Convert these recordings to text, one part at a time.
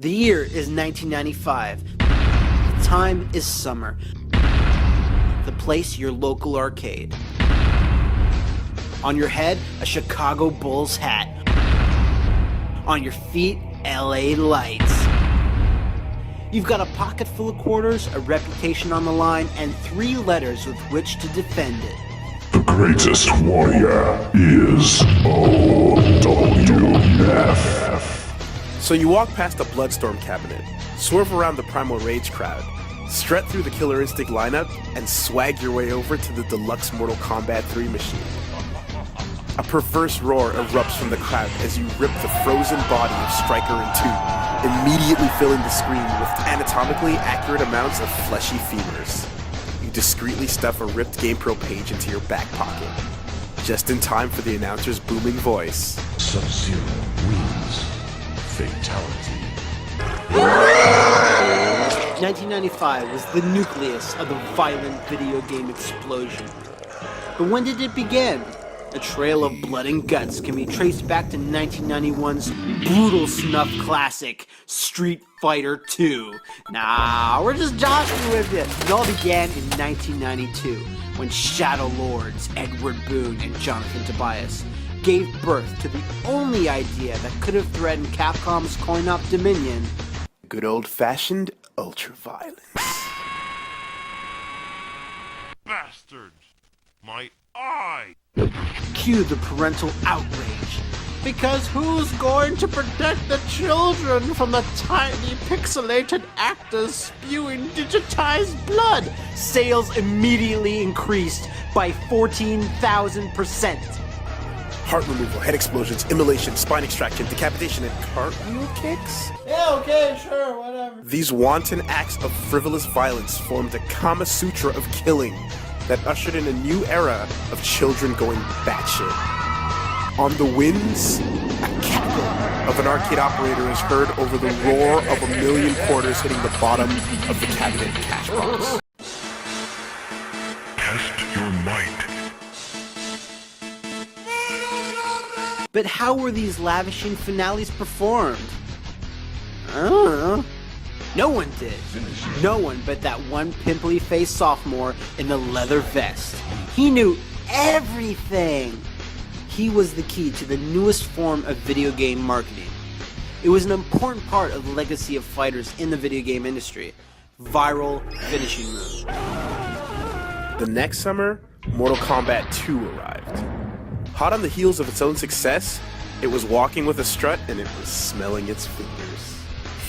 The year is 1995. The time is summer. The place, your local arcade. On your head, a Chicago Bulls hat. On your feet, LA lights. You've got a pocket full of quarters, a reputation on the line, and 3 letters with which to defend it. The greatest warrior is OWF. So you walk past the Bloodstorm cabinet, swerve around the Primal Rage crowd, strut through the Killer Instinct lineup, and swag your way over to the deluxe Mortal Kombat 3 machine. A perverse roar erupts from the crowd as you rip the frozen body of Stryker in two, immediately filling the screen with anatomically accurate amounts of fleshy femurs. You discreetly stuff a ripped GamePro page into your back pocket, just in time for the announcer's booming voice. Sub-Zero wins. Fatality. 1995 was the nucleus of the violent video game explosion. But when did it begin? A trail of blood and guts can be traced back to 1991's brutal snuff classic, Street Fighter II. Nah, we're just joshing with you. It all began in 1992, when Shadow Lords Edward Boone and Jonathan Tobias gave birth to the only idea that could have threatened Capcom's coin-op dominion. Good old-fashioned ultra-violence. Bastards! My eye! Cue the parental outrage. Because who's going to protect the children from the tiny pixelated actors spewing digitized blood? Sales immediately increased by 14,000%. Heart removal, head explosions, immolation, spine extraction, decapitation, and cartwheel kicks? Yeah, okay, sure, whatever. These wanton acts of frivolous violence formed a Kama Sutra of killing that ushered in a new era of children going batshit. On the winds, a cackle of an arcade operator is heard over the roar of 1,000,000 quarters hitting the bottom of the cabinet cash box. Test your might. But how were these lavishing finales performed? I don't know. No one did. No one but that one pimply-faced sophomore in the leather vest. He knew everything. He was the key to the newest form of video game marketing. It was an important part of the legacy of fighters in the video game industry. Viral finishing move. The next summer, Mortal Kombat 2 arrived. Hot on the heels of its own success, it was walking with a strut and it was smelling its fingers.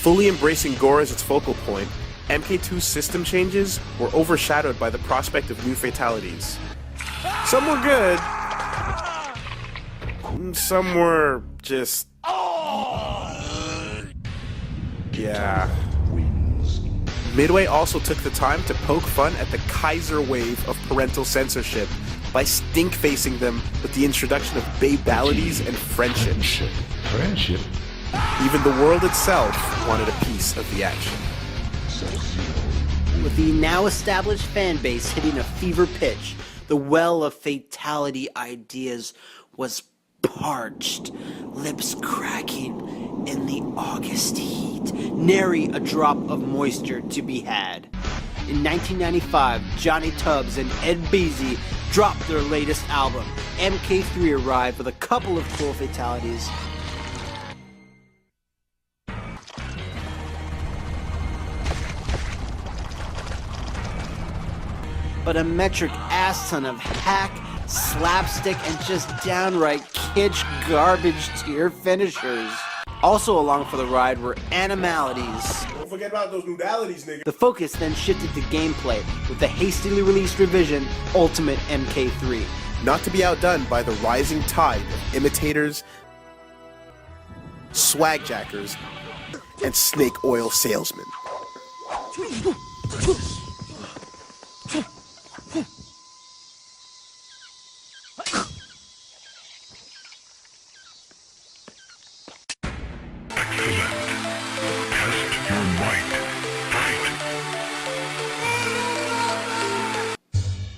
Fully embracing gore as its focal point, MK2's system changes were overshadowed by the prospect of new fatalities. Some were good, some were just... yeah. Midway also took the time to poke fun at the Kaiser wave of parental censorship by stink-facing them with the introduction of babalities and friendship. Friendship? Even the world itself wanted a piece of the action. With the now established fan base hitting a fever pitch, the well of fatality ideas was parched, lips cracking in the August heat, nary a drop of moisture to be had. In 1995, Johnny Tubbs and Ed Beasy dropped their latest album. MK3 arrived with a couple of cool fatalities. But a metric ass ton of hack, slapstick, and just downright kitsch garbage tier finishers. Also along for the ride were animalities. Don't forget about those nudalities, nigga. The focus then shifted to gameplay with the hastily released revision, Ultimate MK3. Not to be outdone by the rising tide of imitators, swagjackers, and snake oil salesmen. Test your might. Fight.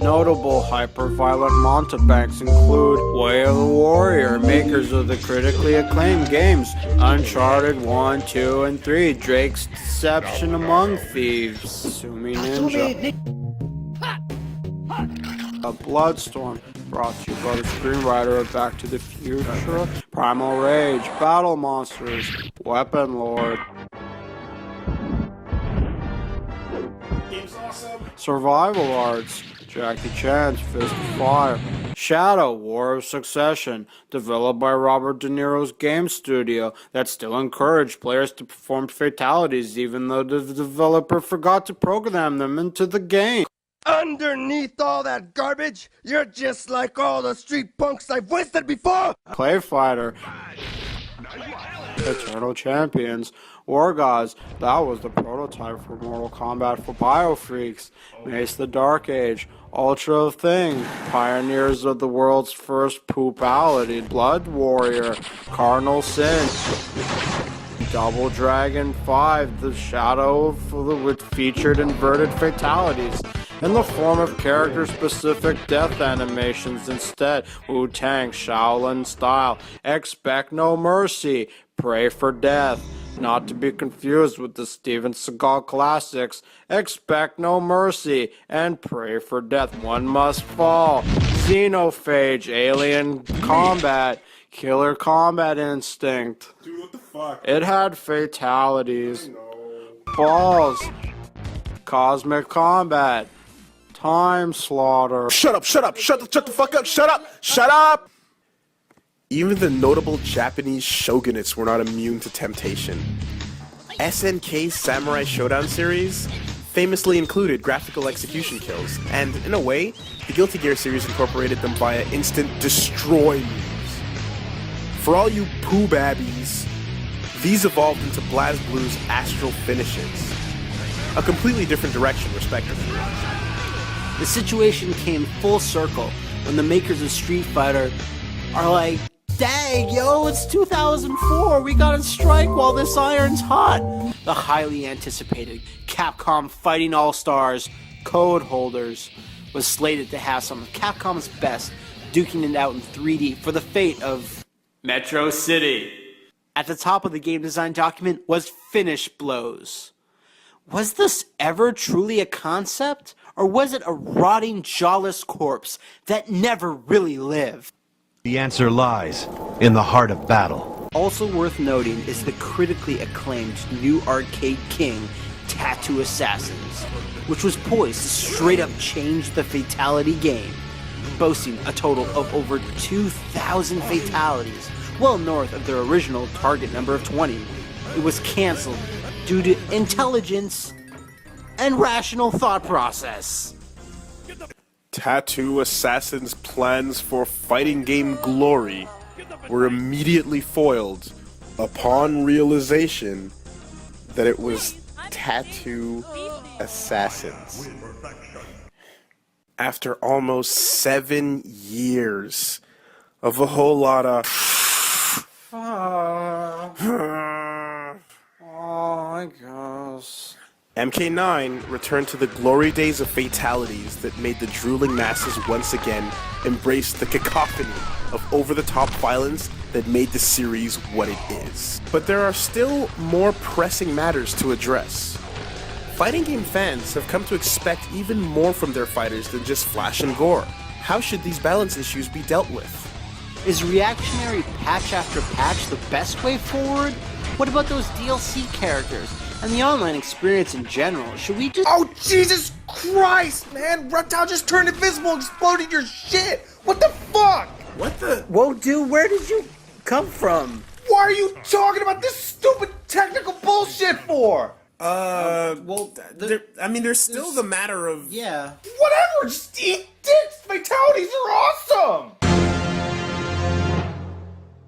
Notable hyper-violent mountebanks include Way of the Warrior, makers of the critically acclaimed games Uncharted 1, 2, and 3, Drake's Deception Among Thieves, Sumi Ninja, Bloodstorm, brought to you by the screenwriter of Back to the Future, Primal Rage, Battle Monsters, Weapon Lord, Survival Arts, Jackie Chan's Fist of Fire, Shadow, War of Succession, developed by Robert De Niro's game studio that still encouraged players to perform fatalities even though the developer forgot to program them into the game. Underneath all that garbage, you're just like all the street punks I've wasted before! Clay Fighter, Eternal Champions, War Gods, that was the prototype for Mortal Kombat for Biofreaks, Mace the Dark Age, Ultra Thing, pioneers of the world's first poopality, Blood Warrior, Cardinal Sin, Double Dragon 5, the Shadow which featured inverted fatalities in the form of character-specific death animations instead. Wu-Tang, Shaolin style, Expect No Mercy, Pray for Death, not to be confused with the Steven Seagal classics, Expect No Mercy, and Pray for Death, One Must Fall, Xenophage, Alien Combat, Killer Combat Instinct. Dude, what the fuck? It had fatalities. Balls, Cosmic Combat, Time Slaughter. Shut up, shut up, shut the fuck up, shut up, shut up! Even the notable Japanese shogunates were not immune to temptation. SNK's Samurai Showdown series famously included graphical execution kills, and in a way, the Guilty Gear series incorporated them via instant destroy moves. For all you poo babbies, these evolved into BlazBlue's astral finishes. A completely different direction, respectively. The situation came full circle when the makers of Street Fighter are like, dang, yo, it's 2004, we gotta strike while this iron's hot. The highly anticipated Capcom Fighting All-Stars Code Holders was slated to have some of Capcom's best duking it out in 3D for the fate of Metro City. At the top of the game design document was Finish Blows. Was this ever truly a concept? Or was it a rotting, jawless corpse that never really lived? The answer lies in the heart of battle. Also worth noting is the critically acclaimed new arcade king, Tattoo Assassins, which was poised to straight up change the fatality game, boasting a total of over 2,000 fatalities, well north of their original target number of 20. It was cancelled due to intelligence and rational thought process. Tattoo Assassin's plans for fighting game glory were immediately foiled upon realization that it was Tattoo Assassins. After almost 7 years of a whole lot of Oh, I guess. MK9 returned to the glory days of fatalities that made the drooling masses once again embrace the cacophony of over-the-top violence that made the series what it is. But there are still more pressing matters to address. Fighting game fans have come to expect even more from their fighters than just flash and gore. How should these balance issues be dealt with? Is reactionary patch after patch the best way forward? What about those DLC characters? And the online experience in general, should we just— Oh, Jesus Christ, man! Reptile just turned invisible and exploded your shit! What the fuck? What the? Whoa, dude, where did you come from? Why are you talking about this stupid technical bullshit for? There's still the matter of... Yeah. Whatever, just eat dicks! Fatalities are awesome!